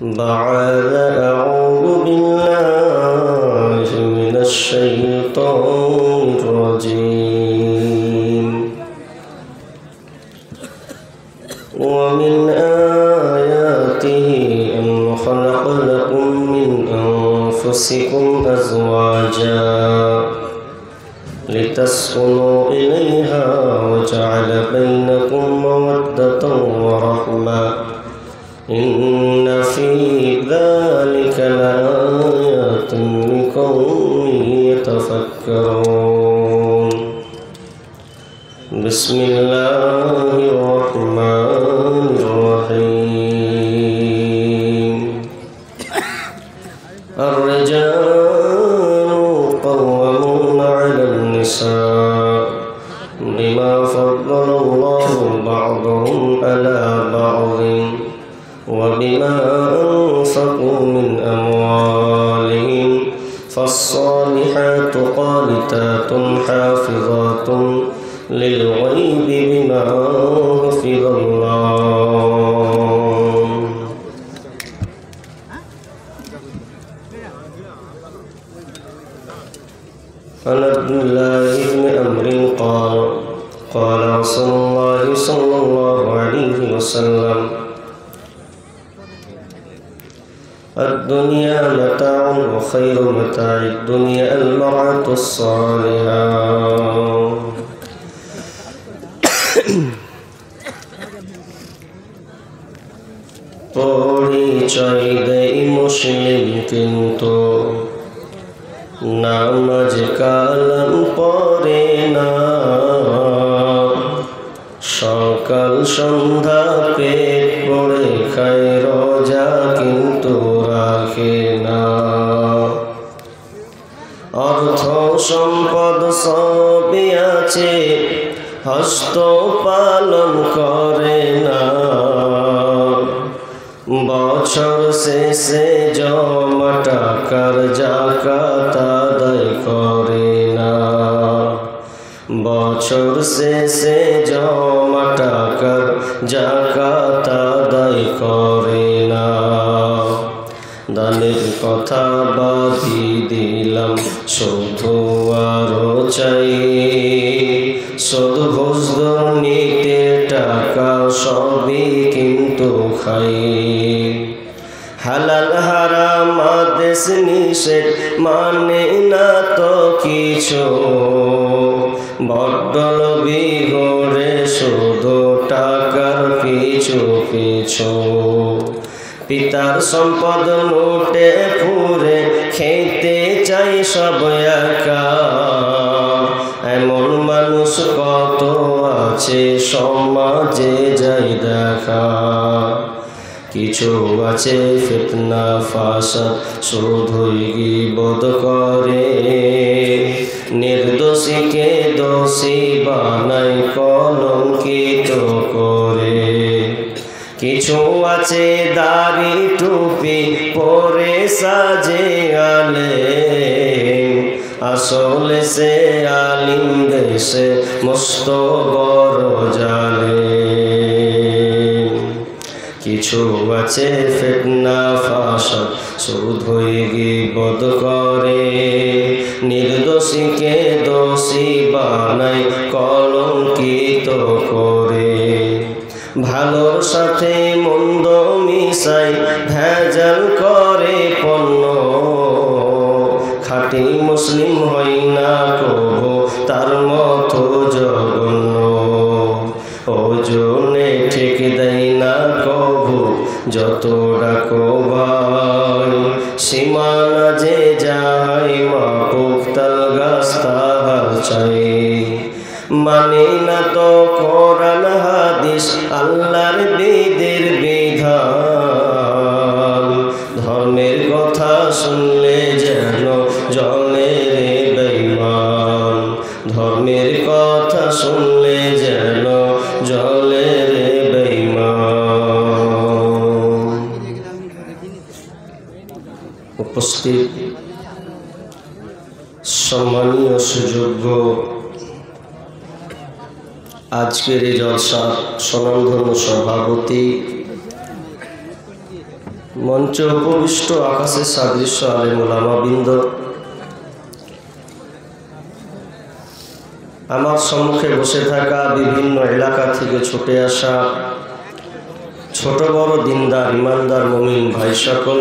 بعد أعوذ بالله من الشيطان الرجيم ومن آياته أن خلق لكم من أنفسكم أزواجا لتسكنوا إليها وجعل بينكم مودة ورحمة إن في ذلك لآيات لقوم يتفكرون بسم الله الرحمن الرحيم الرجال قوامون على النساء بما فضل الله بعضهم على بعض وبما أنفقوا من أموالهم فالصالحات قانتات حافظات للغيب بما حفظ الله. عن عبد الله بن عمرو قال قال رسول الله صلى الله عليه وسلم الدنيا متاع وخير متاع الدنيا المرأة الصالحة. পরিচয় দেই মুসলিম কিন্তু নামাজ কালাম পড়ে না, সকাল সন্ধ্যা পেট পড়ে খায় রোজা কিন্তু রাখে না, অর্থ সম্পদ সবই আছে হস্ত পালন করে না, বছর শেষে জমা টাকার যাকাত আদায় করে না, বছর শেষে জমা টাকার যাকাত আদায় করে না। দানের কথা বাদি দিলাম শুধু আরো চাই, শুধু ঘুষ দুর্নীতি টাকা সবই কিন্তু খাই, হালাল হারাম আদেশ নিষেধ মানে না তো কিছু, বড্ড লোভী ঘোরে শুধু টাকার পিছু পিছু, পিতার সম্পদ লুটে পুরে খেতে চাই সব একা, এমন মানুষ কত আছে সমাজে যাই দেখা, কিছু আছে ফিতনা ফাসাদ শুধুই গীবত করে, নির্দোষীকে দোষী বানাই কলঙ্কিত করে, কিছু আছে দাড়ি টুপি পরে সাজে আলেম, আসলে সে আলিম দেশে মস্ত বড় জালেম, কিছু আছে ফিতনা ফাসাদ শুধুই গীবত করে, নির্দোষীকে দোষী বানাই কলঙ্কিত করে, ভালোর সাথে মন্দ মিশাই ভেজাল করে পণ্য, খাঁটি মুসলিম হই না কবু তার মতো জঘন্য, ওজনে ঠিক দেয় না কবু যত ডাকো ভাই, সীমানা যে যায় মাপুক তাল গাছ তাহার চাই, মানি না তো কোরআন হাদিস আল্লাহর বিধির বিধান, ধর্মের কথা শুনলে যেন জলে রে বেঈমান, ধর্মের কথা শুনলে যেন জলে রে বেঈমান। উপস্থিত সম্মানীয় সুযোগ্য আজকের এই জলসা স্বনামধন্য সভাপতি মঞ্চে উপবিষ্ট আকাশের সাদৃশ্য আলেম ওলামাবৃন্দ, আমার সম্মুখে বসে থাকা বিভিন্ন এলাকা থেকে ছুটে আসা ছোট বড় দিনদার ইমানদার মুমিন ভাই সকল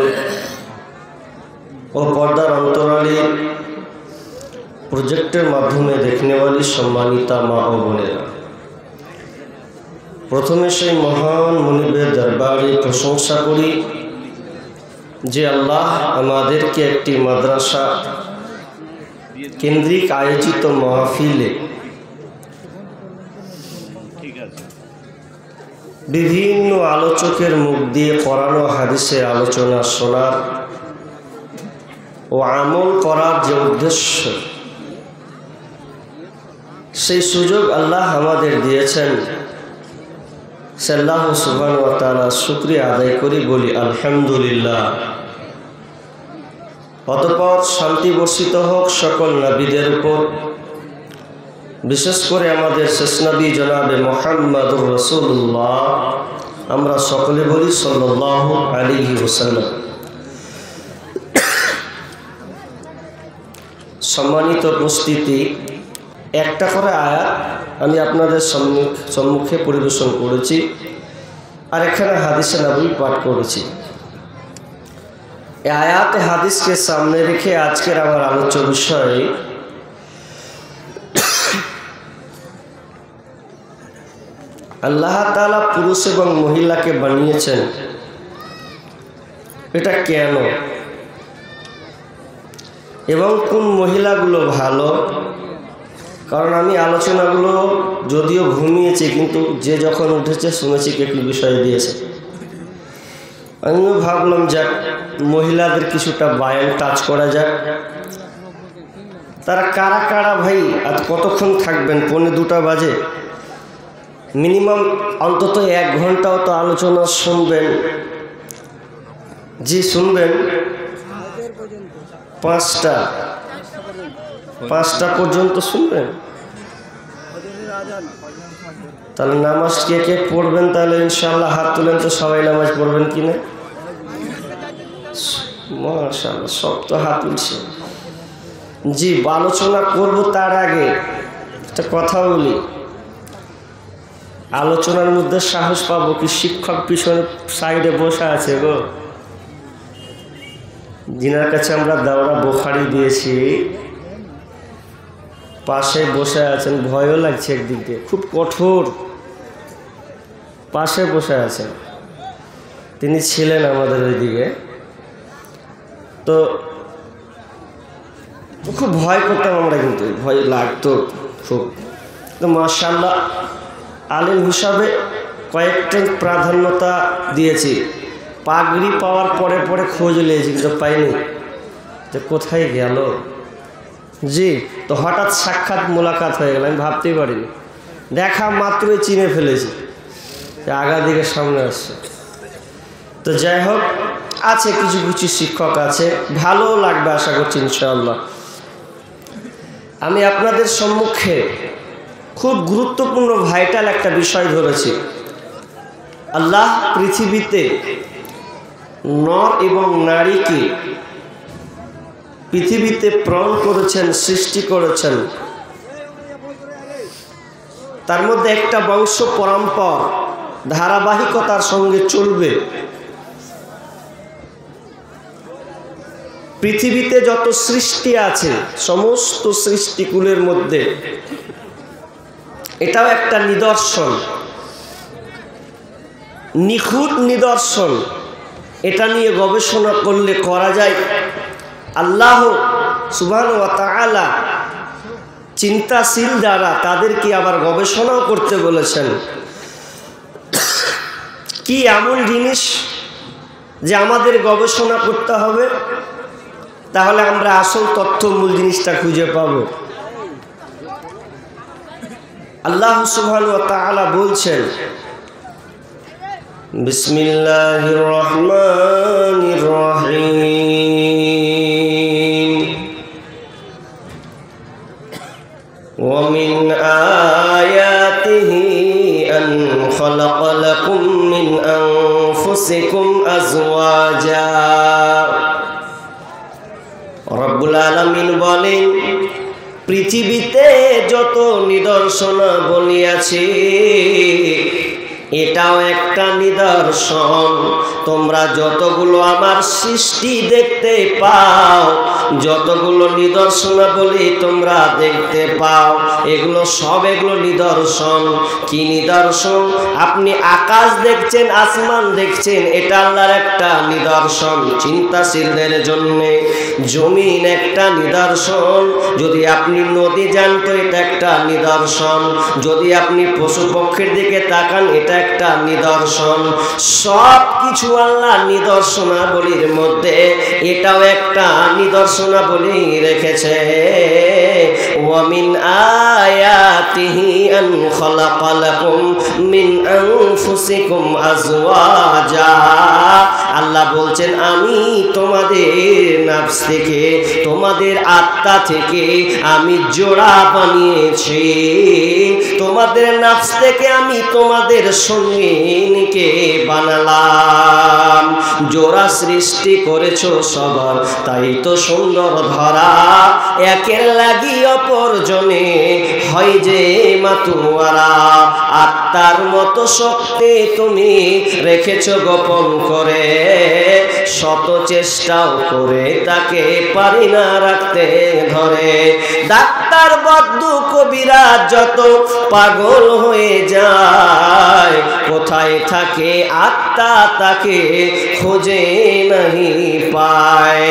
ও পর্দার অন্তরালে প্রজেক্টের মাধ্যমে দেখনেওয়ালি সম্মানিতা মা ও বোনেরা, প্রথমে সেই মহান মুনিবের দরবারে প্রশংসা করি যে আল্লাহ আমাদেরকে একটি মাদ্রাসা কেন্দ্রিক আয়োজিত মাহফিলে বিভিন্ন আলোচকের মুখ দিয়ে কোরআন ও হাদিসের আলোচনা শোনার ও আমল করার যে উদ্দেশ্য, সেই সুযোগ আল্লাহ আমাদের দিয়েছেন। আল্লাহ সুবহানাহু ওয়া তাআলা শুকরিয়া আদায় করি, বলি আলহামদুলিল্লাহ। অতঃপর শান্তি বর্ষিত হোক সকল নবীদের উপর, বিশেষ করে আমাদের শেষ নবী জনাবে মুহাম্মদুর রাসূলুল্লাহ, আমরা সকলে বলি সাল্লাল্লাহু আলাইহি ওয়াসাল্লাম। সম্মানিত উপস্থিতি, একটা করে আয়াত আমি আপনাদের সম্মুখে পরিবেশন করেছি, আর এখানে হাদিসে নববী পাঠ করেছি। এই আয়াতে হাদিসকে সামনে রেখে আজকের আমার আলোচ্য বিষয় আল্লাহ তাআলা পুরুষ এবং মহিলাকে বানিয়েছেন, এটা কেন এবং কোন মহিলাগুলো ভালো। কারণ আমি আলোচনাগুলো যদিও ঘুমিয়েছি, কিন্তু যে যখন উঠেছে শুনেছি একটি বিষয় দিয়েছে, আমিও ভাবলাম যাক মহিলাদের কিছুটা বায়ান টাচ করা যাক। তারা কারা কারা ভাই আজ কতক্ষণ থাকবেন? 1:45 বাজে, মিনিমাম অন্তত 1 ঘন্টাও তো আলোচনা শুনবেন। জি শুনবেন, 5টা পর্যন্ত শুনবেন। তাহলে নামাজ কে কে পড়বেন? তাহলে ইনশাআল্লাহ হাত তুলেন তো, সবাই নামাজ পড়বেন কিনা? মাশাআল্লাহ, সব তো হাত তুলছে। জি, আলোচনা করব তার আগে একটা কথা বলি। আলোচনার মধ্যে সাহস পাবো কি? শিক্ষক পিছনে সাইডে বসে আছে গো, যিনার কাছে আমরা দাওরা বুখারী দিয়েছি, পাশে বসে আছেন। ভয়ও লাগছে একদিক দিয়ে, খুব কঠোর পাশে বসে আছেন। তিনি ছিলেন আমাদের ওইদিকে, তো খুব ভয় করতাম আমরা, কিন্তু ভয় লাগতো খুব। তো মাশাআল্লাহ আলেম হিসাবে কয়েকটা প্রাধান্যতা দিয়েছি। পাগড়ি পাওয়ার পরে পরে খোঁজ নিয়েছি, কিন্তু পাইনি যে কোথায় গেল। জি, তো হঠাৎ সাক্ষাৎ মোলাকাত হয়ে গেল, আমি ভাবতেই পারিনি। দেখা মাত্রই চিনে ফেলেছি, আগা দিকে সামনে আসছে। তো যাই হোক, আছে কিছু কিছু শিক্ষক আছে, ভালো লাগবে আশা করছি ইনশাআল্লাহ। আমি আপনাদের সম্মুখে খুব গুরুত্বপূর্ণ ভাইটাল একটা বিষয় ধরেছি। আল্লাহ পৃথিবীতে নর এবং নারীকে পৃথিবীতে প্রেরণ করেছেন, সৃষ্টি করেছেন। তার মধ্যে একটা বংশ পরম্পরা ধারাবাহিকতার সঙ্গে চলবে। পৃথিবীতে যত সৃষ্টি আছে সমস্ত সৃষ্টিকুলের মধ্যে এটাও একটা নিদর্শন, নিখুঁত নিদর্শন। এটা নিয়ে গবেষণা করলে করা যায়। আল্লাহ সুবহানাহু ওয়া তাআলা চিন্তাশীল যারা, তাদেরকে আবার গবেষণাও করতে বলেছেন। কি এমন জিনিস যে আমাদের গবেষণা করতে হবে, তাহলে আমরা আসল তথ্য মূল জিনিসটা খুঁজে পাব। আল্লাহ সুবহানাহু ওয়া তাআলা বলছেন, বিসমিল্লাহির রহমানির রহিম, ওয়া মিন আয়াতিহি আন খালাকা লাকুম মিন আনফুসিকুম আজওয়াজা আজওয়াজা। রব্বুল আলামিন বলেন, পৃথিবীতে যত নিদর্শনাবলী আছে এটাও একটা নিদর্শন। তোমরা যতগুলো আমার সৃষ্টি দেখতে পাও, যতগুলো নিদর্শনাবলী তোমরা দেখতে পাও, এগুলো নিদর্শন। কি নিদর্শন? আপনি আকাশ দেখছেন, আসমান দেখছেন, এটা আল্লাহর একটা নিদর্শন চিন্তাশীলদের জন্য। জমিন একটা নিদর্শন। যদি আপনি নদী যান তো এটা একটা নিদর্শন। যদি আপনি পশু পক্ষীর দিকে তাকান এটা একটা নিদর্শন। সব কিছু আল্লাহ নিদর্শনাবলীর মধ্যে এটাও একটা নিদর্শনাবলী রেখেছে। ওয়ামিন আয়াতিহি আন খালাকা লাকুম মিন আনফুসিকুম আজওয়াজা। আল্লাহ বলছেন, আমি তোমাদের নফস থেকে, তোমাদের আত্মা থেকে আমি জোড়া বানিয়েছি। তোমাদের নফস থেকে আমি তোমাদের সঙ্গিনীকে বানালাম। জোড়া সৃষ্টি করেছো সবার, তাই তো সুন্দর ধরা। একের লাগি অপরজনে হয় যে মাতুয়ারা। আত্মার মতো শক্তি তুমি রেখেছো গোপন করে, শত চেষ্টাও করে তাকে পারি না রাখতে ধরে। ডাক্তার বদ্য কবিরা যত পাগল হয়ে যায়, কোথায় থাকে আত্মা তাকে খুঁজে নাহি পায়।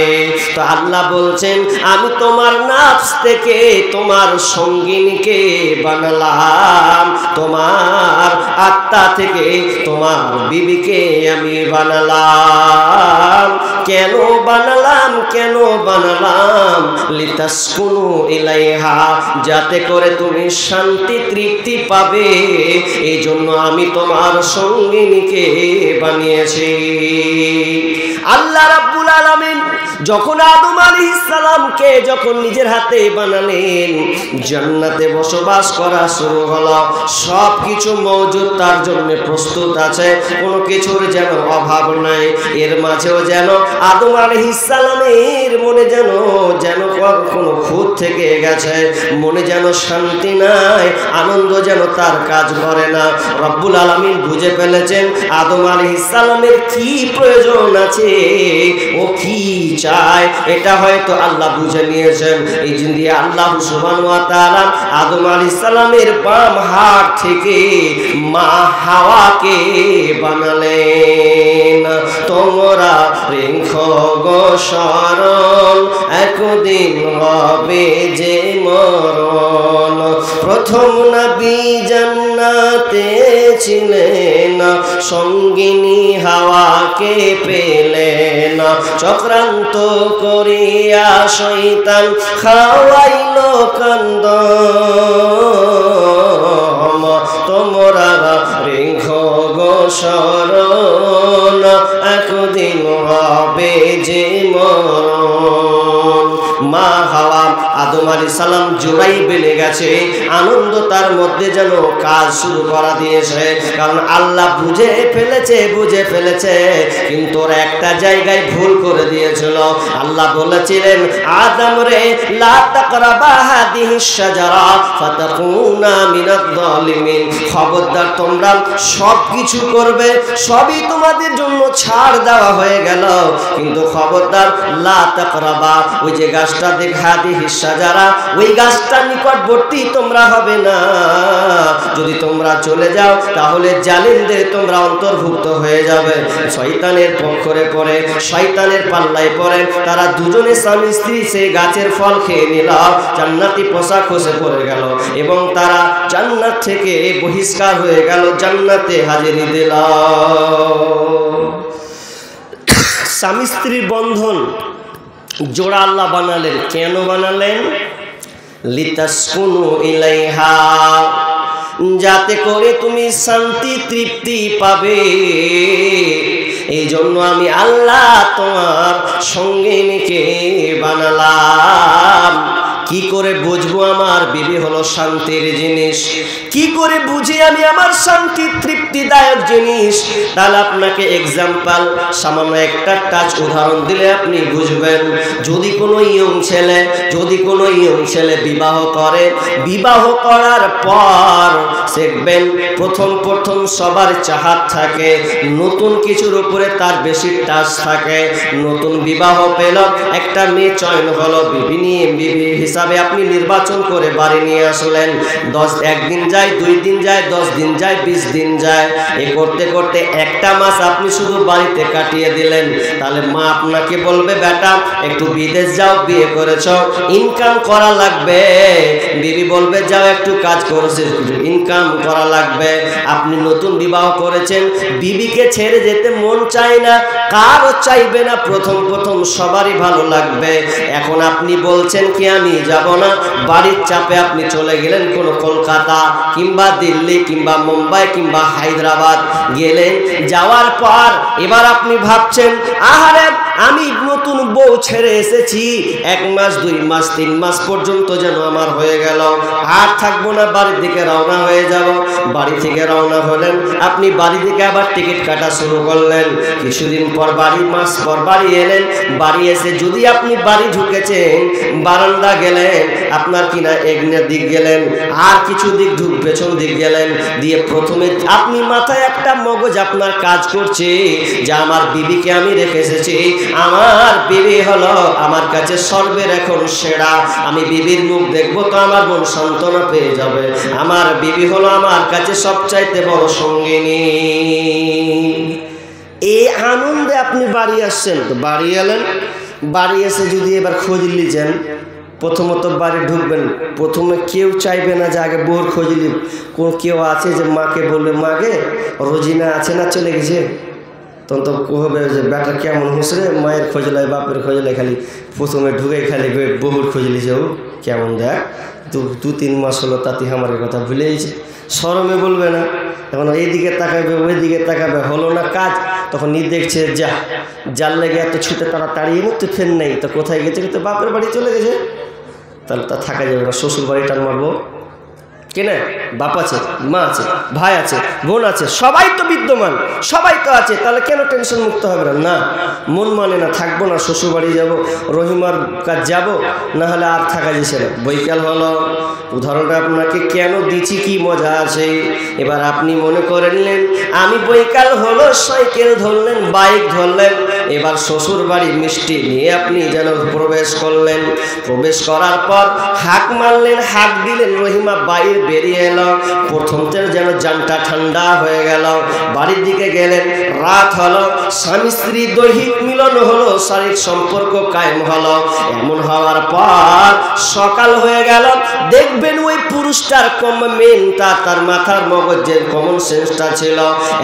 তো আল্লাহ বলছেন, আমি তোমার নফস থেকে তোমার সঙ্গিনীকে বানালাম, তোমার আত্মা থেকে তোমার বিবিকে আমি বানালাম। কেন বানালাম? কেন বানালাম? লিতাসকুনু ইলাইহা, যাতে করে তুমি শান্তি তৃপ্তি পাবে। এই জন্য আমি তোমার সঙ্গিনীকে বানিয়েছি। আল্লাহ রাব্বুল আলামিন যখন আদম আলাইহিস সালামকে যখন নিজের হাতে বানালেন, জান্নাতে বসবাস করা শুরু হলো। সব কিছু মওজুদ তার জন্য প্রস্তুত আছে, কোনো কিছুর যেন অভাব নাই। এর মাঝেও যেন আদম আলাইহিস সালামের মনে যেন কোনো খুঁত থেকে গেছে, মনে যেন শান্তি নাই, আনন্দ যেন তার কাজ করে না। রব্বুল আলামিন বুঝে ফেলেছেন আদম আলাইহিস সালামের কি প্রয়োজন আছে, ও কি চায়, এটা হয়তো আল্লাহ বুঝে নিয়েছেন। এই জন্য আল্লাহ সুবহানাহু ওয়া তাআলা আদম আলাইহিস সালামের বাম হাত থেকে মা হাওয়াকে বানালেন। তোমরা রেখো গো স্মরণ, একদিন হবে যে মরণ। প্রথম নবী জান্নাতে ছিলেন, সঙ্গিনী হাওয়াকে পেলেন। চক্রান্ত করিয়া শয়তান খাওয়াইল কান্দম। তোমরা রেখো গো স্মরণ, একদিন হবে যে মরণ। মা হাওয়া আদম আলাইহিস সালাম জোড়াই বেড়ে গেছে, আনন্দ তার মধ্যে যেন কাজ শুরু করা দিয়েছে। কারণ আল্লাহ বুঝে ফেলেছে, কিন্তু ওরা একটা জায়গায় ভুল করে দিয়েছিল। আল্লাহ বলেছিলেন, আদম রে লা তাকরাবা হাদিহিস শাজারা ফাতাকুনা মিনাজ জালিমিন। খবরদার, তোমরা সব কিছু করবে, সবই তোমাদের জন্য ছাড় দেওয়া হয়ে গেল, কিন্তু খবরদার লা তাকরাবা, ওই যে গাছটা দেখ হাদিহিস শাজারা, ওই গাছটার নিকটবর্তী তোমরা হবে না। যদি তোমরা চলে যাও তাহলে জালিমদের তোমরা অন্তর্ভুক্ত হয়ে যাবে। শয়তানের পক্ষরে পড়ে, শয়তানের পাল্লায় পড়ে তারা দুজনে স্বামী স্ত্রী সেই গাছের ফল খেয়ে নিল, জান্নাতি পোশাক খসে পড়ে গেল এবং তারা জান্নাত থেকে বহিষ্কার হয়ে গেল, জান্নাতে হাজিরি দিল। স্বামী স্ত্রীর বন্ধন জোড়া আল্লাহ বানালেন। কেন বানালেন? লিতাসকুনু ইলাইহা, যাতে করে তুমি শান্তি তৃপ্তি পাবে। এই জন্য আমি আল্লাহ তোমার সঙ্গিনীকে বানালাম। কি করে বুঝবো আমার বিবি হলো শান্তির জিনিস, কি করে বুঝি আমি আমার শান্তি তৃপ্তিদায়ক জিনিস? তাহলে আপনাকে এক্সাম্পল সামান্য একটা টাচ উদাহরণ দিলে আপনি বুঝবেন। যদি কোনো ইয়ং ছেলে বিবাহ করে, বিবাহ করার পর দেখবেন প্রথম সবার চাহাত থাকে, নতুন কিছুর উপরে তার বেশি টাচ থাকে। নতুন বিবাহ পেল, একটা মেয়ে চয়ন হলো, বিবি হিসাবে আপনি নির্বাচন করে বাড়ি নিয়ে আসলেন। 1 দিন যায়, 2 দিন যায়, 10 দিন যায়, 20 দিন যায়, এ করতে করতে একটা মাস আপনি শুধু বাড়িতে কাটিয়ে দিলেন। তাহলে মা আপনাকে বলবে, বেটা একটু বিদেশ যাও, বিয়ে করেছ, ইনকাম করা লাগবে। বিবি বলবে, যাও একটু কাজ করেছে, ইনকাম করা লাগবে। আপনি নতুন বিবাহ করেছেন, বিবিকে ছেড়ে যেতে মন চায় না, কারও চাইবে না, প্রথম সবারই ভালো লাগবে। এখন আপনি বলছেন কি আমি যাব না, বাড়ির চাপে আপনি চলে গেলেন কোনো কলকাতা কিংবা দিল্লি কিংবা মুম্বাই কিংবা হায়দ্রাবাদ গেলেন। যাওয়ার পর এবার আপনি ভাবছেন, আহারে আমি নতুন বউ ছেড়ে এসেছি, 1 মাস 2 মাস 3 মাস পর্যন্ত যেন আমার হয়ে গেল, আর থাকবো না, বাড়ির দিকে রওনা হয়ে যাব। বাড়ি থেকে রওনা হলেন, আপনি বাড়ি থেকে আবার টিকিট কাটা শুরু করলেন। কিছুদিন পর মাস পর বাড়ি এলেন। বাড়ি এসে যদি আপনি বাড়ি ঢুকেছেন, বারান্দা গেলেন, আপনার কিনা এগনের দিক গেলেন, আর কিছু দিক পেছন দিক গেলেন, দিয়ে প্রথমে আপনি মাথায় একটা মগজ আপনার কাজ করছে যে আমার বিবিকে আমি রেখে এসেছি, আমার বিবি হলো আমার কাছে সর্বের এখন সেরা, আমি বিবির মুখ দেখবো তো আমার মন সান্ত্বনা পেয়ে যাবে, আমার বিবি হলো আমার কাছে সবচাইতে বড় সঙ্গিনী। এই আনন্দে আপনি বাড়ি আসছেন। তো বাড়ি এলেন, বাড়ি এসে যদি এবার খোঁজ লিছেন, প্রথমত বাড়ি ঢুকবেন, প্রথমে কেউ চাইবে না যে আগে বউর খোঁজ লি। কেউ আছে যে মাকে বলবে, মাকে রোজিনা আছে না চলে গেছে, তখন তো হবে যে বেটা কেমন হুঁসরে, মায়ের খোঁজ লাই, বাপের খোঁজ লাই, খালি প্রথমে ঢুকে খালি বহুর খোঁজ লিছে, ও কেমন দেখ 2-3 মাস হলো, তাতে আমার কথা ভুলে গেছে, শরমে বলবে না। এখন এইদিকে তাকাবে, ওইদিকে তাকাবে, হলো না কাজ, তখন দেখছে যার লেগে এত ছুটে তাড়াতাড়ি এনে তো ফের নেই, তো কোথায় গেছে, তো বাপের বাড়ি চলে গেছে, তাহলে তা থাকা যাবে না, শ্বশুর বাড়িটা মারবো কেনা, বাপ আছে, মা আছে, ভাই আছে, বোন আছে, সবাই তো বিদ্যমান, সবাই তো আছে, তাহলে কেন টেনশন মুক্ত হবে না? না, মন মানে না, থাকবো না, শ্বশুর বাড়ি যাবো, রহিমার কাজ যাব, না হলে আর থাকা যাচ্ছে না। বৈকাল হলো, উদাহরণটা আপনাকে কেন দিচ্ছি, কি মজা আছে। এবার আপনি মনে করে নিলেন, আমি বৈকাল হলো, সাইকেল ধরলেন, বাইক ধরলেন, এবার শ্বশুর বাড়ি মিষ্টি নিয়ে আপনি যেন প্রবেশ করলেন। প্রবেশ করার পর হাঁক মারলেন, হাঁক দিলেন, রহিমা বাইরে বেরিয়ে এলো। প্রথমতে যেন জানটা ঠান্ডা হয়ে গেল। বাড়ির দিকে গেলেন, রাত হলো, স্বামী স্ত্রী দৈহিক মিলন হলো, শারীরিক সম্পর্ক কায়েম হলো। এমন হওয়ার পর সকাল হয়ে গেল, দেখবেন ওই পুরুষটার মেনটা, তার মাথার মগজের কমন সেন্সটা ছিল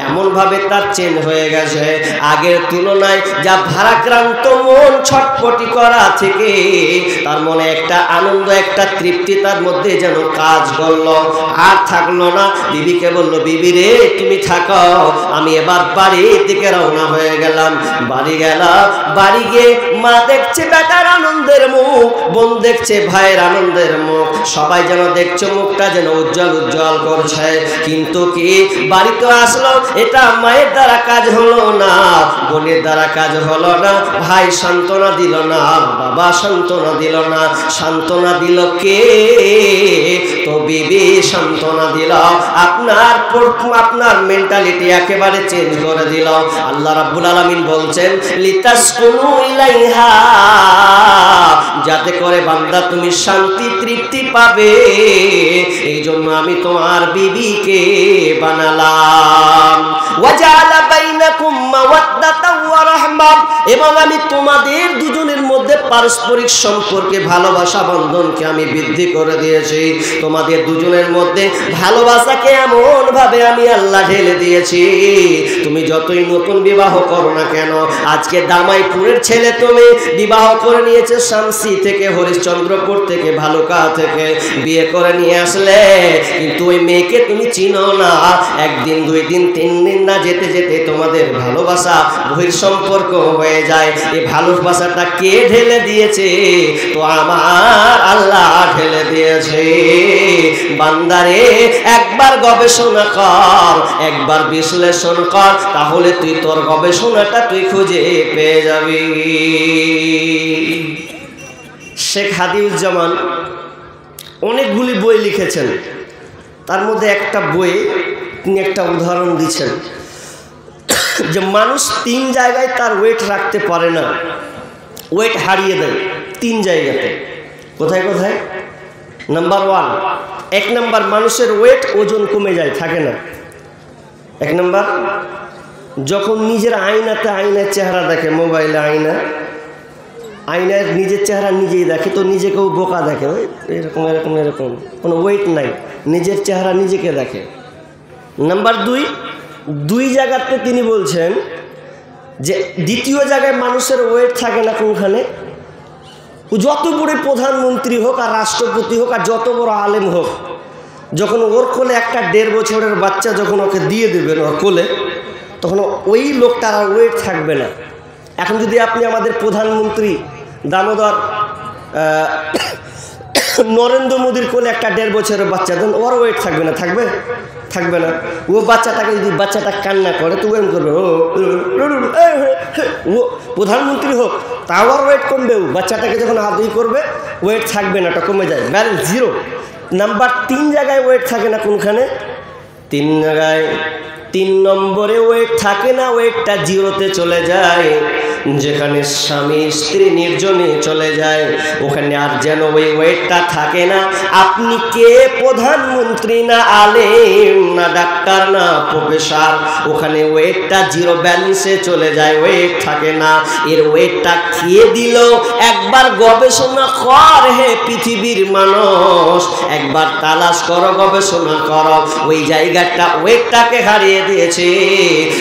এমনভাবে তার চেঞ্জ হয়ে গেছে। আগের তুলনায় যা ভারাক্রান্ত মন ছটপটি করা থেকে তার মনে একটা আনন্দ, একটা তৃপ্তি তার মধ্যে যেন কাজ করলো, আর থাকলো না। বিবিকে বললো, বিবি রে তুমি থাকো, আমি এবার বাড়ির দিকে রওনা হয়ে গেলাম। বাড়ি গেলাম, বাড়ি গিয়ে মা দেখছে বেটার আনন্দের মুখ, বোন দেখছে ভাইয়ের আনন্দের মুখ, সবাই যেন দেখছে মুখটা যেন উজ্জ্বল করছে। কিন্তু কি বাড়ি তো আসলো, এটা মায়ের দ্বারা কাজ হলো না, বোনের দ্বারা কাজ হলো না, ভাই সান্ত্বনা দিল না, বাবা সান্ত্বনা দিল না, সান্ত্বনা দিল কে? তো বিবি সান্ত্বনা দিল। আপনার মেন্টালিটি একেবারে চেঞ্জ করে দিল। আল্লাহ রাব্বুল আলামিন বলছেন, লিতাসকুনু ইলাইহা, যাতে করে বান্দা তুমি শান্তি তৃপ্তি পাবে, এই জন্য আমি তোমার বিবিকে বানালাম। ওয়াজালা বাইনাকুম মাওয়াদ্দাতাও ওয়া রাহমা, এবং আমি তোমাদের দুজনের মধ্যে পারস্পরিক সম্পর্কে ভালোবাসা বন্ধনকে আমি বৃদ্ধি করে দিয়েছি। তোমাদের দুজনের মধ্যে ভালোবাসাকে এমন ভাবে আমি আল্লাহ ঢেলে দিয়েছি, তুমি যতই নতুন বিবাহ করো না কেন, আজকে দামাইপুরের ছেলে তুমি বিবাহ করে নিয়েছে শামসি থেকে, হরিশ্চন্দ্রপুর থেকে, ভালুকা থেকে বিয়ে করে নিয়ে আসলে, কিন্তু ওই মেয়েকে তুমি চিনো না। 1 দিন 2 দিন 3 দিন না যেতে যেতে তোমাদের ভালোবাসা বহির সম্পর্ক হয়ে হয়ে যায়। এই ভালোবাসাটা কে ঢেলে দিয়েছে? তো আমার আল্লাহ ঢেলে দিয়েছে। বান্দারে একবার গবেষণা কর, একবার বিশ্লেষণ কর, তাহলে তুই তোর গবেষণাটা তুই খুঁজে পেয়ে যাবি। শেখ হাদিউজ্জামান অনেকগুলি বই লিখেছেন, তার মধ্যে একটা বই তিনি একটা উদাহরণ দিচ্ছেন যে মানুষ 3 জায়গায় তার ওয়েট রাখতে পারে না, ওয়েট হারিয়ে দেয় 3 জায়গাতে। কোথায় কোথায়? নাম্বার 1, 1 নাম্বার মানুষের ওয়েট ওজন কমে যায়, থাকে না। 1 নাম্বার যখন নিজের আয়নাতে আয়নার চেহারা দেখে, মোবাইলে আয়নায় নিজের চেহারা নিজেই দেখে, তো নিজেকেও বোকা দেখে, এরকম এরকম এরকম, কোনো ওয়েট নাই, নিজের চেহারা নিজেকে দেখে। নাম্বার 2 জায়গাতে তিনি বলছেন যে দ্বিতীয় জায়গায় মানুষের ওয়েট থাকে না কোনখানে? যত বড় প্রধানমন্ত্রী হোক আর রাষ্ট্রপতি হোক আর যত বড় আলেম হোক, যখন ওর কোলে একটা 1.5 বছরের বাচ্চা যখন ওকে দিয়ে দেবেন ওর কোলে, তখন ওই লোকটার আর ওয়েট থাকবে না। এখন যদি আপনি আমাদের প্রধানমন্ত্রী দামোদর নরেন্দ্র মোদীর কোলে একটা 1.5 বছরের বাচ্চা দেন, ওর ওয়েট থাকবে না? থাকবে না। ও বাচ্চাটাকে যদি বাচ্চাটা কান্না করে তো ওয়েম করবে, ও প্রধানমন্ত্রী হোক তাও আর ওয়েট কমবে। ও বাচ্চাটাকে যখন আদৌ করবে ওয়েট থাকবে না, ওটা কমে যায়, ব্যালেন্স 0। নাম্বার 3 জায়গায় ওয়েট থাকে না কোনখানে? 3 জায়গায় 3 নম্বরে ওয়েট থাকে না, ওয়েটটা 0-তে চলে যায়। যেখানে স্বামী স্ত্রী নির্জনে চলে যায় ওখানে আর যেন ওই ওয়েটটা থাকে না। আপনি কে প্রধানমন্ত্রী না আলেম না ডাক্তার না প্রফেসর, ওখানে ওয়েটটা 0 ব্যালেন্সে চলে যায়, ওয়েট থাকে না। এর ওয়েটটা খেয়ে দিল। একবার গবেষণা কর হে পৃথিবীর মানুষ, একবার তালাশ করো, গবেষণা করো, ওই জায়গাটা ওয়েটটাকে হারিয়ে দিয়েছে।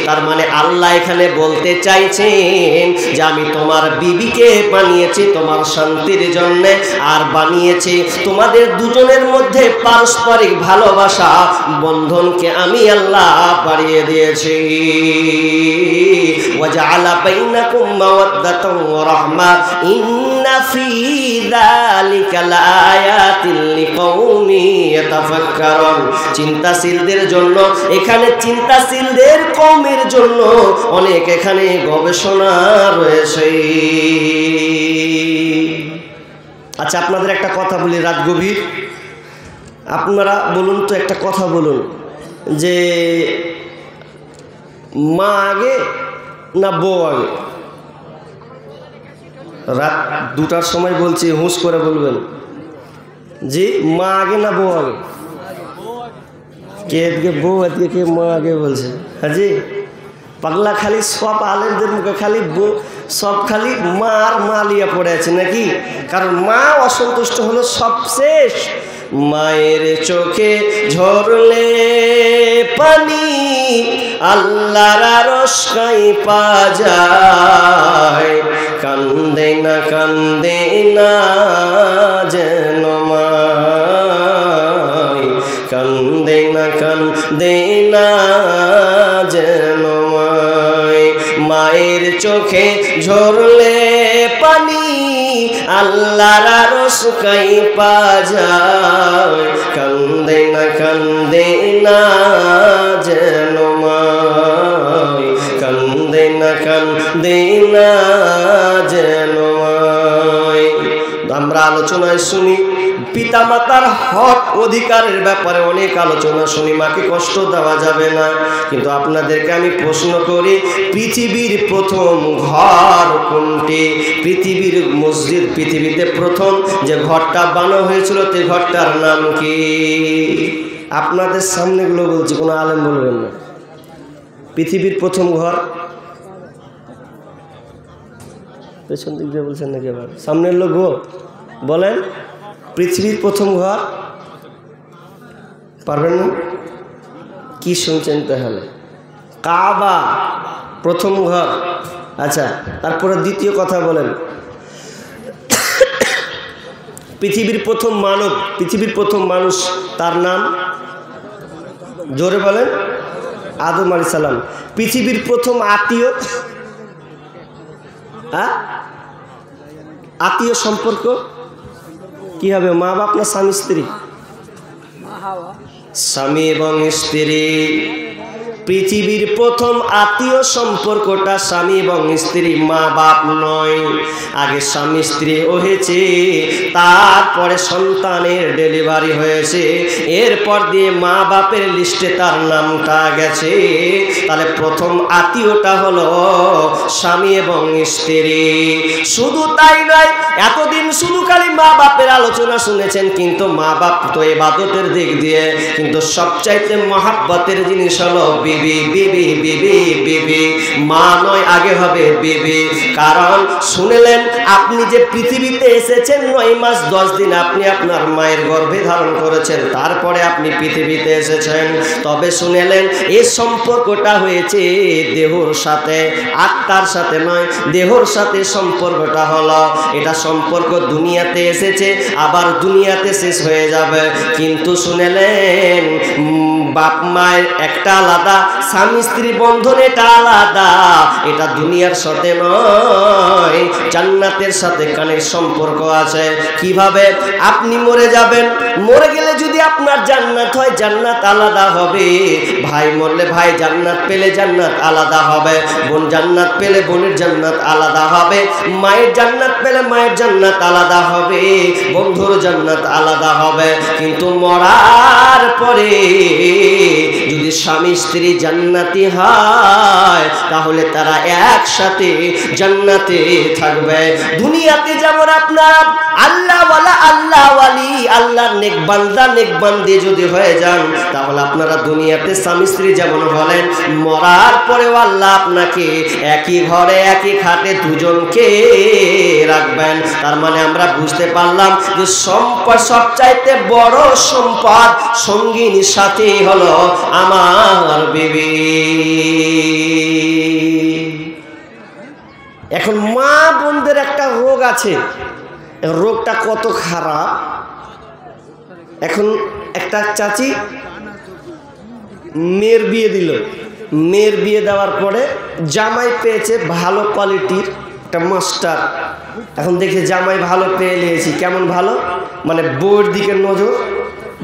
তার মানে আল্লাহ এখানে বলতে চাইছেন যে আমি তোমার বিবিকে বানিয়েছি তোমার শান্তির জন্য, আর বানিয়েছি তোমাদের দুজনের মধ্যে পারস্পরিক ভালোবাসা বন্ধনকে আমি আল্লাহ বাড়িয়ে দিয়েছি। ওয়াজআলা বাইনাকুম মাওয়াদ্দাতাও ওয়া রাহমা ইন্না ফি যালিকা লাআয়াতিন লিকাউমি ইয়াতাফাক্কারুন। চিন্তাশীলদের জন্য, এখানে চিন্তাশীলদের কওমের জন্য অনেক এখানে গবেষণা রয়েছে। আচ্ছা, আপনাদের একটা কথা বলি, রাত গভীর, আপনারা বলুন তো, একটা কথা বলুন যে মা আগে না বউ আগে? রাত 2টার সময় বলছি, হুঁশ করে বলবেন। জি, মা আগে না বউ আগে? কে এদিকে বউ, এদিকে কে মা আগে বলছে? হ্যাঁ জি, পাগলা খালি সব আলেমদের মুখে খালি সব খালি মা আর মা লিয়া পড়ে আছে নাকি? কারণ মা অসন্তুষ্ট হলো সব শেষ। মায়ের চোখে ঝরলে পানি আল্লাহর আরশকাই পা যায়, কান্দে না যেন মায়, কান্দে না যেন মায়। মায়ের চোখে ঝরলে পানি আল্লাহর আরশকাই পা যায়, কান্দে না যেন মায়, কান্দে না যেন মায়। আমরা আলোচনায় শুনি পিতামাতার হক অধিকারের ব্যাপারে অনেক আলোচনা শুনি, মাকে কষ্ট দেওয়া যাবে না। কিন্তু আপনাদেরকে আমি প্রশ্ন করি, পৃথিবীর প্রথম ঘর কোনটি? পৃথিবীর মসজিদ, পৃথিবীতে প্রথম যে ঘরটা বানানো হয়েছিল তে ঘরটার নাম কি? আপনাদের সামনেগুলো বলছি, কোনো আলেম বলবেন না। পৃথিবীর প্রথম ঘর, পেছন দিক দিয়ে বলছেন নাকি? আবার সামনের লোক বলেন, পৃথিবীর প্রথম ঘর পারবেন না? কি শুনছেন তাহলে? কাবা প্রথম ঘর। আচ্ছা, তারপরে দ্বিতীয় কথা বলেন, পৃথিবীর প্রথম মানব, পৃথিবীর প্রথম মানুষ, তার নাম জোরে বলেন, আদম আলাইহিস সালাম। পৃথিবীর প্রথম আত্মীয়, হ্যাঁ, আত্মীয় সম্পর্ক কি হবে? মা বাপ না স্বামী স্ত্রী? স্বামী এবং স্ত্রী। পৃথিবীর প্রথম আত্মীয় সম্পর্কটা স্বামী এবং স্ত্রী, মা বাপ নয়। আগে স্বামী স্ত্রী হয়েছে, তারপরে সন্তানের ডেলিভারি হয়েছে, এরপর দিয়ে মা বাপের লিস্টে তার নামটা গেছে। তাহলে প্রথম আত্মীয়টা হলো স্বামী এবং স্ত্রী। শুধু তাই নয়, এতদিন শুধু খালি মা বাপের আলোচনা শুনেছেন, কিন্তু মা বাপ তো ইবাদতের দিক দিয়ে, কিন্তু সবচাইতে মহাব্বতের জিনিস হলো বিবি। বিবি বিবি বিবি, মা নয়, আগে হবে বিবি। কারণ শুনলেন, আপনি যে পৃথিবীতে এসেছেন 9 মাস 10 দিন আপনি আপনার মায়ের গর্ভে ধারণ করেছেন, তারপরে আপনি পৃথিবীতে এসেছেন। তবে শুনলেন এই সম্পর্কটা হয়েছে দেহর সাথে, আত্মার সাথে নয়, দেহর সাথে সম্পর্কটা হলো। এটা সম্পর্ক দুনিয়াতে এসেছে, আবার দুনিয়াতে শেষ হয়ে যাবে। কিন্তু শুনলেন বাপ মায়ের একটা আলাদা, স্বামী স্ত্রী বন্ধন এটা আলাদা। এটা দুনিয়ার সাথে নয়, জান্নাতের সাথে কানের সম্পর্ক আছে। কিভাবে? আপনি মরে যাবেন, মরে গেলে যদি আপনার জান্নাত হয়, জান্নাত আলাদা হবে। ভাই মরলে ভাই জান্নাত পেলে জান্নাত আলাদা হবে। বোন জান্নাত পেলে বোনের জান্নাত আলাদা হবে। মায়ের জান্নাত পেলে মায়ের জান্নাত আলাদা হবে। বন্ধুর জান্নাত আলাদা হবে। কিন্তু মরার পরে যদি স্বামী স্ত্রী জান্নাতি হয়, তাহলে তারা একসাথে জান্নাতে থাকবে। দুনিয়াতে যেমন আপনার আল্লাহওয়ালা, আল্লাহওয়ালি, আল্লাহর নেক বান্দা, নেক বান্দি যদি হয়ে যান, তাহলে আপনারা দুনিয়াতে স্বামী স্ত্রী যেমন হলেন, মরার পরেও আল্লাহ আপনাকে একই ঘরে একই খাটে দুজনকে রাখবেন। তার মানে আমরা বুঝতে পারলাম যে সম্পদ, সবচাইতে বড় সম্পদ সঙ্গিনীর সাথে হলো আমার বিবি। এখন মা বোনদের একটা রোগ আছে, রোগটা কত খারাপ। এখন একটা চাচি মেয়ের বিয়ে দিল, মেয়ের বিয়ে দেওয়ার পরে জামাই পেয়েছে ভালো কোয়ালিটির একটা মাস্টার। এখন দেখে জামাই ভালো পেয়ে নিয়েছি, কেমন ভালো, মানে বউয়ের দিকে নজর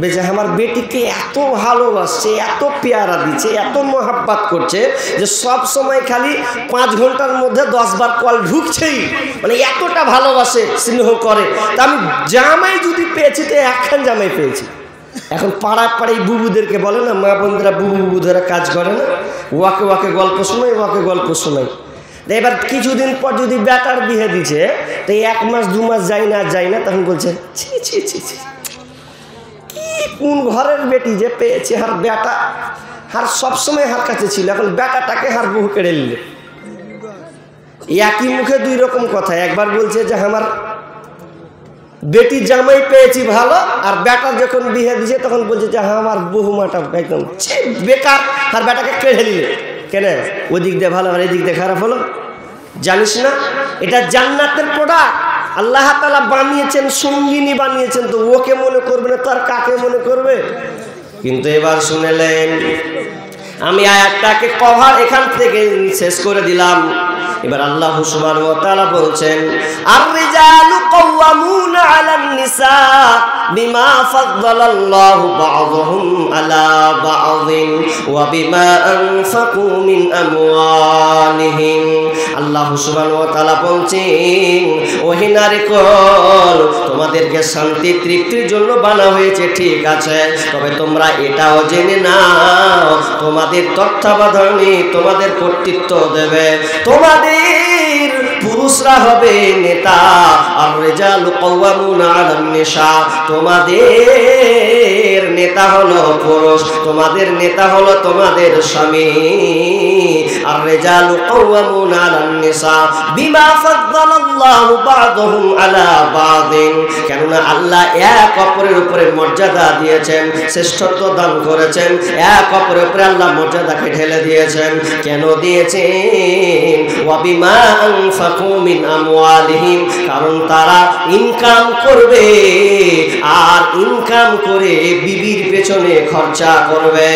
বেঁচে, আমার বেটিকে এত ভালোবাসছে, এত পেয়ারা দিচ্ছে, এত মহাব্বত করছে যে সব সময় খালি 5 ঘন্টার মধ্যে 10 বার কল ঢুকছেই, মানে এতটা ভালোবাসে, স্নেহ করে। তা আমি জামাই যদি পেয়েছি তো একখান জামাই পেয়েছি। এখন পাড়ায় পাড়ায় বুবুদেরকে বলে না, মা বোনরা বুবু বুবু ধরে কাজ করে না, ওয়াকে ওয়াকে গল্প শোনাই, ওয়াকে গল্প শোনাই। এবার কিছুদিন পর যদি বেটার বিয়ে দিচ্ছে, তো 1 মাস 2 মাস যাই না, তখন বলছে ছি ছি ছি ছি, কি কোন ঘরের বেটি যে পেয়েছে, হার বেটা হার সবসময় হার কাছে ছিল, এখন বেটাটাকে হার বহু কেড়ে নিলে। একই মুখে 2 রকম কথা। একবার বলছে যে আমার বেটি জামাই পেয়েছি ভালো, আর বেটা যখন বিয়ে দিয়েছে তখন বলছে যে আমার বহুমাটা একদম বেকার, আর বেটাকে কেড়ে নিলে। কেন? ওদিক দিয়ে ভালো আর এদিক দিয়ে খারাপ হলো, জানিস না? এটা জান্নাতের প্রোডাক্ট। আল্লাহ তাআলা বানিয়েছেন, সঙ্গিনী বানিয়েছেন, তো ওকে মনে করবে না, তার কাকে মনে করবে? কিন্তু এবার শুনলেন, আমি আয়াতটাকে কভার এখান থেকে শেষ করে দিলাম। এবার আল্লাহ সুবহানাহু ওয়া তাআলা বলছেন, আর-রিজালু কাওয়ামুনা আলান নিসা বিমা ফাদ্দালাল্লাহু বা'দাহুম আলা বা'দিন ওয়া বিমা আনফাকু মিন আমওয়ালিহিম। আল্লাহ সুবহানাহু ওয়া তাআলা বলছেন, ওহে নারীকুল, তোমাদেরকে শান্তি তৃপ্তির জন্য বানা হয়েছে, ঠিক আছে, তবে তোমরা এটাও জেনে নাও, তোমাদের তত্ত্বাবধানে তোমাদের কর্তৃত্ব দেবে, তোমাদের পুরুষরা হবে নেতা। আর রিজালু কাওয়ামুনা আলান নিসা, তোমাদের নেতা হলো পুরুষ, তোমাদের নেতা হলো তোমাদের স্বামী। আর রিজালু কাওয়ামুনা আলান নিসা বিমা ফাদ্দালাল্লাহু বা'দাহুম আলা বা'দিন, কেননা আল্লাহ এক অপরের উপরে মর্যাদা দিয়েছেন, শ্রেষ্ঠত্ব দান করেছেন, এক অপরের উপরে আল্লাহ মর্যাদাকে ঢেলে দিয়েছেন। কেন দিয়েছেন? ওয়া বিমা আনফাকু মিন আমওয়ালিহিম, কারণ তারা ইনকাম করবে আর ইনকাম করে বিবির পেছনে খরচা করবে।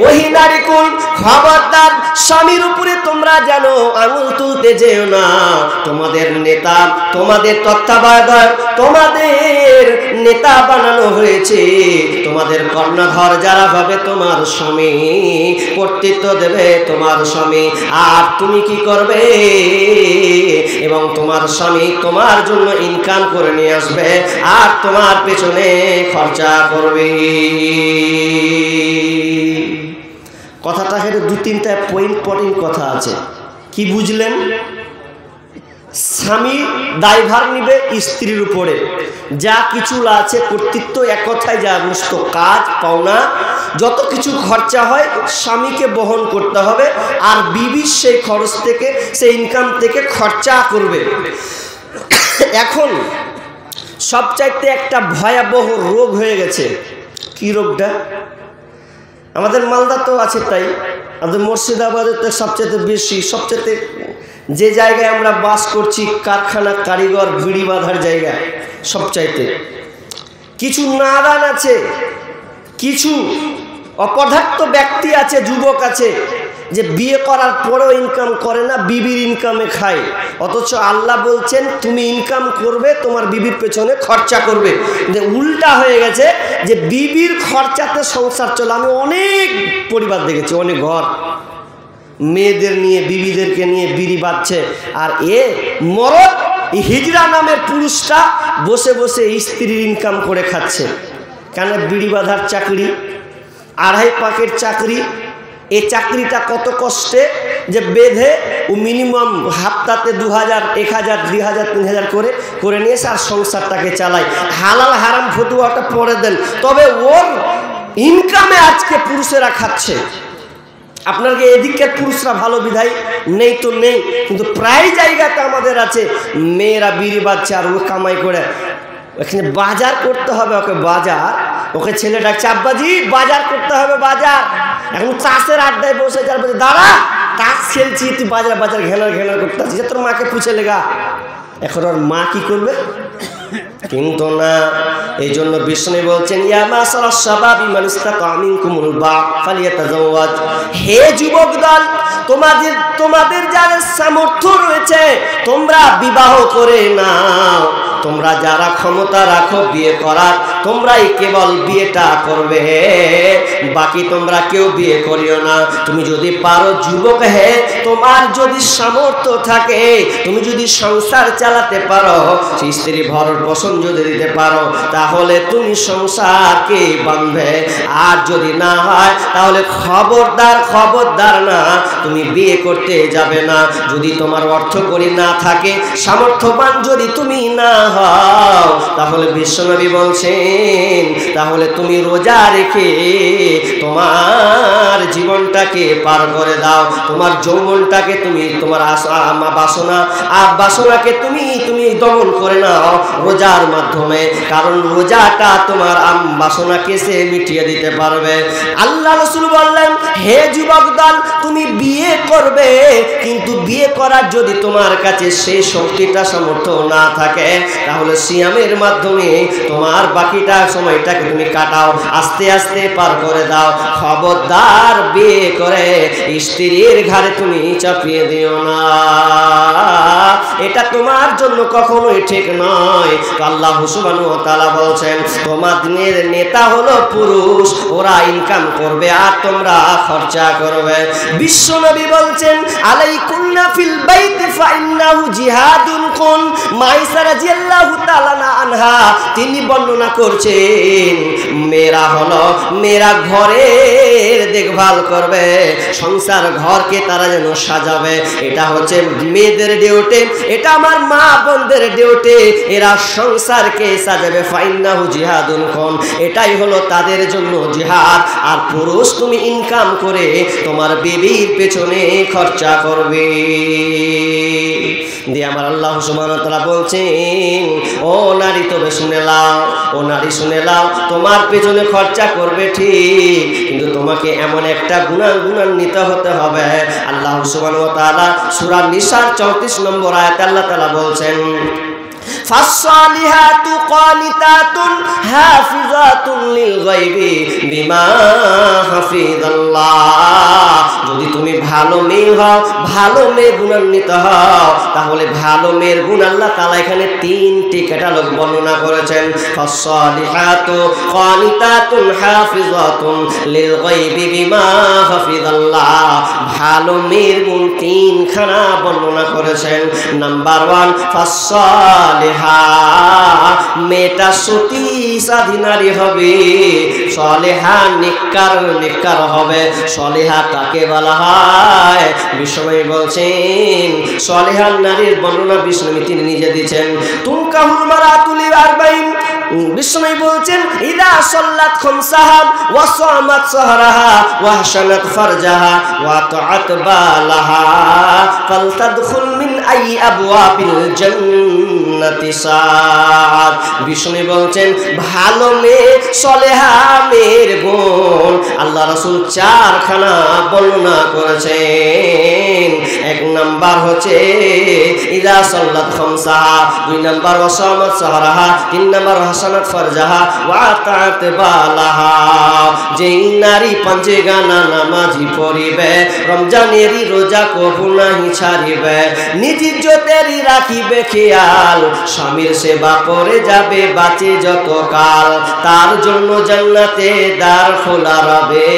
ওহি নারীকুল, খবরদার স্বামীর উপরে তোমরা জানো আঙুল তুলতে যেও না। তোমাদের নেতা, তোমাদের তত্ত্বাবধায়ক, তোমাদের নেতা বানানো হয়েছে, তোমাদের কর্ণধর যারা হবে তোমার স্বামী, কর্তৃত্ব দেবে তোমার স্বামী। আর তুমি কি করবে? এবং তোমার স্বামী তোমার জন্য ইনকাম করে নিয়ে আসবে আর তোমার পেছনে খরচা করবে। কথাটা হেঁটে দু তিনটা ইম্পর্টেন্ট কথা আছে। কি বুঝলেন? স্বামী দায়ভার নিবে স্ত্রীর উপরে, যা কিছু আছে কর্তৃত্ব, এক কথায় যা সমস্ত কাজ পাওনা যত কিছু খরচা হয় স্বামীকে বহন করতে হবে, আর বিবির সেই খরচ থেকে, সেই ইনকাম থেকে খরচা করবে। এখন সবচাইতে একটা ভয়াবহ রোগ হয়ে গেছে। কি রোগটা? আমাদের মালদা তো আছে, তাই আমাদের মুর্শিদাবাদের তো সবচেয়ে বেশি, সবচেয়ে যে জায়গায় আমরা বাস করছি, কারখানা, কারিগর, বিড়ি বাঁধার জায়গা, সবচাইতে কিছু নাদান আছে, কিছু অপদার্থ ব্যক্তি আছে, যুবক আছে, যে বিয়ে করার পরেও ইনকাম করে না, বিবির ইনকামে খায়। অথচ আল্লাহ বলছেন তুমি ইনকাম করবে, তোমার বিবির পেছনে খরচা করবে। যে উল্টা হয়ে গেছে, যে বিবির খরচাতে সংসার চলে। আমি অনেক পরিবার দেখেছি, অনেক ঘর মেয়েদের নিয়ে, বিবিদেরকে নিয়ে বিড়ি বাঁধছে, আর মরদ হিজড়া নামের পুরুষটা বসে বসে স্ত্রীর ইনকাম করে খাচ্ছে। কেন? বিড়ি বাঁধার চাকরি, 2.5 পাকের চাকরি। এই চাকরিটা কত কষ্টে যে বেঁধে ও মিনিমাম হাপ্তাতে 2000, 1000, 2000, 3000 করে নিয়ে আর সংসারটাকে চালায়। হালাল হারাম ফতুয়াটা পরে দেন, তবে ওর ইনকামে আজকে পুরুষেরা খাচ্ছে। আপনার কি এদিকের পুরুষরা ভালো বিধায় নেই তো নেই, কিন্তু প্রায় জায়গাতে আমাদের আছে মেয়েরা বিড়ি বাচ্চা আর ও কামাই করে। এখানে বাজার করতে হবে ওকে, বাজার, ওকে ছেলে ডাকছে আব্বাজি বাজার করতে হবে, বাজার। এখন চাষের আড্ডায় বসে যার বলছে দাঁড়া তাস খেলছি, তুই বাজার বাজার ঘেনার ঘেনার করতে আসছিস, তোর মাকে পুছে লেগা। এখন ওর মা কি করবে? কিন্তু না, এই জন্য বিষ্ণু বলছেন ইয়া মাসারাস শাবাবি মান ইসতাতা মিনকুমুল বাআ ফালিয়াতাজাওয়াজ। হে যুবক দল, তোমাদের যাদের সামর্থ্য রয়েছে তোমরা বিবাহ করে নাও। তোমরা যারা ক্ষমতা রাখো বিয়ে করার, তোমরাই কেবল বিয়েটা করবে, বাকি তোমরা কেউ বিয়ে করিও না। তুমি যদি পারো যুবক, হে তোমার যদি সামর্থ্য থাকে, তুমি যদি সংসার চালাতে পারো, সেই স্ত্রী ভরণ পোষণ যদি দিতে পারো, তাহলে তুমি সংসারকে বাঁধবে। আর যদি না হয় তাহলে খবরদার না, তুমি বিয়ে করতে যাবে না। যদি তোমার অর্থ করি না থাকে, সামর্থ্যবান যদি তুমি না হও, তাহলে বিশ্বনবী বলছেন তাহলে তুমি রোজা রেখে তোমার জীবনটাকে পার করে দাও। তোমার যৌবনটাকে তুমি, তোমার বাসনাকে তুমি দমন করে নাও রোজার মাধ্যমে, কারণ রোজাটা তোমার বাসনাকে সে মিটিয়ে দিতে পারবে। আল্লাহ রাসূল বললেন হে যুবক দল, তুমি বিয়ে করবে, কিন্তু বিয়ে করার যদি তোমার কাছে সেই শক্তিটা সামর্থ্য না থাকে, তাহলে সিয়ামের মাধ্যমে তোমার বাকিটা সময়টাকে তুমি কাটাও, আস্তে আস্তে পার করে দাও। খবরদার বিয়ে করে স্ত্রীর ঘাড়ে তুমি চাপিয়ে দিও না, এটা তোমার জন্য কখনোই ঠিক নয়। আল্লাহ সুবহানাহু ওয়া তাআলা বলছেন তোমাদের নেতা হলো পুরুষ, ওরা ইনকাম করবে আর তোমরা খরচা করবে। বিশ্বনবী বলছেন আলাইকুন্না ফিল বাইতি ফাইন্নাহু জিহাদুন কুন। মাইসা রাদিয়াল্লাহু তাআলা আনহা তিনি বর্ণনা করছেন মেয়েরা ঘরের দেখভাল করবে, সংসার ঘরকে তারা যেন সাজাবে। এটা হচ্ছে মেয়েদের ডিউটি, এটা আমার মা বোনদের ডিউটি, এরা সংসারকে সাজাবে। ফাইন্নাহু জিহাদুন কুন, এটাই হলো তাদের জন্য জিহাদ। আর পুরুষ তুমি ইনকাম করে তোমার বিবির পেছনে খরচা করবে। দিয়ে আমার আল্লাহ সুবহানাহু ওয়া তাআলা বলছেন, ও নারী তবে শুনে নাও, ও নারী শুনে নাও, তোমার পেছনে খরচা করবে ঠিক, কিন্তু তোমাকে এমন একটা গুণান্বিত হতে হবে। আল্লাহ সুবহানাহু ওয়া তাআলা সূরা নিসার 34 নম্বর আয়াতে আল্লাহ তাআলা বলছেন, فالصالحات قانتات حافظات للغيب بما حفظ الله। যদি তুমি ভালো মেয়ে হও, ভালো মেয়ে গুণান্বিত হও, তাহলে ভালো মেয়ের গুণ আল্লাহ তাআলা এখানে 3টি ক্যাটালগ বর্ণনা করেছেন। ফাসসালিহাতু কানিতাতুন হাফিজাতুন লিলগাইবি বিমা হাফিজাল্লাহ। ভালো মেয়ের গুণ 3খানা বর্ণনা করেছেন। নাম্বার 1, ফাসসালিহা, মেয়েটা সতী সাধী নারী হবে। সলেহা নেককার হবে। সলেহা কাকে বলা হয়? বিশ্বনবী বলছেন, সলেহান নারীর বর্ণনা বিশ্বনবী তিনি নিজে দিয়েছেন। তুনকাহুল মারাতুল আরবাইন, বিশ্বনবী বলছেন, ইদা সাল্লাত খামসাহা ওয়া সামাত সাহরাহা ওয়া হাসানাত ফারজাহা ওয়া তাআত বালাহা ফালতাদখুল মিন আই আবওয়াবিল জান্নাতি সাআত। বিশ্বনবী বলছেন, ভালো মেয়ে সলেহা মেয়ের গুণ আল্লাহ রাসূল 4খানা বর্ণনা করেছেন। 1 নাম্বার হচ্ছে ইদা সাল্লাত খামসাহা, 2 নাম্বার ওয়া সামাত সাহরাহা, 3 নাম্বার হাসানাত ফারজাহা ওয়া তাআত বালাহা। যেই নারী পাঁচে গানা নামাজি পড়িবে, রমজানেরই রোজা কবু নাহি ছাড়িবে, নিজ ইজ্জতেরই রাখিবে খেয়াল, স্বামীর সেবা করে যাবে বাঁচে যত কাল, তার জন্য জান্নাতে দ্বার খোলা রবে,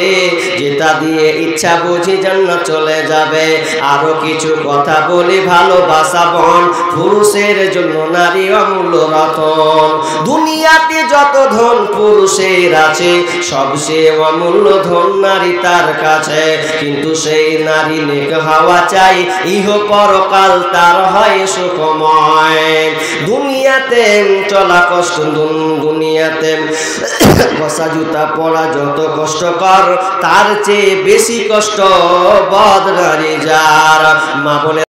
যেটা দিয়ে ইচ্ছা বুঝি জান্নাত চলে যাবে। আরো কিছু কথা বলি, ভালোবাসা বন পুরুষের জন্য নারী অমূল্য রতন। দুনিয়াতে যত ধন পুরুষের আছে, সবচেয়ে অমূল্য ধন নারী তার কাছে, কিন্তু সেই নারী নেক হওয়া চাই, ইহ পরকাল তার হয় সুখময়। দুনিয়াতে চলা কষ্ট, দুনিয়াতে বসা জুতা পরা যত কষ্টকর, তার চেয়ে বেশি কষ্ট বদ নারী যার। মা বলে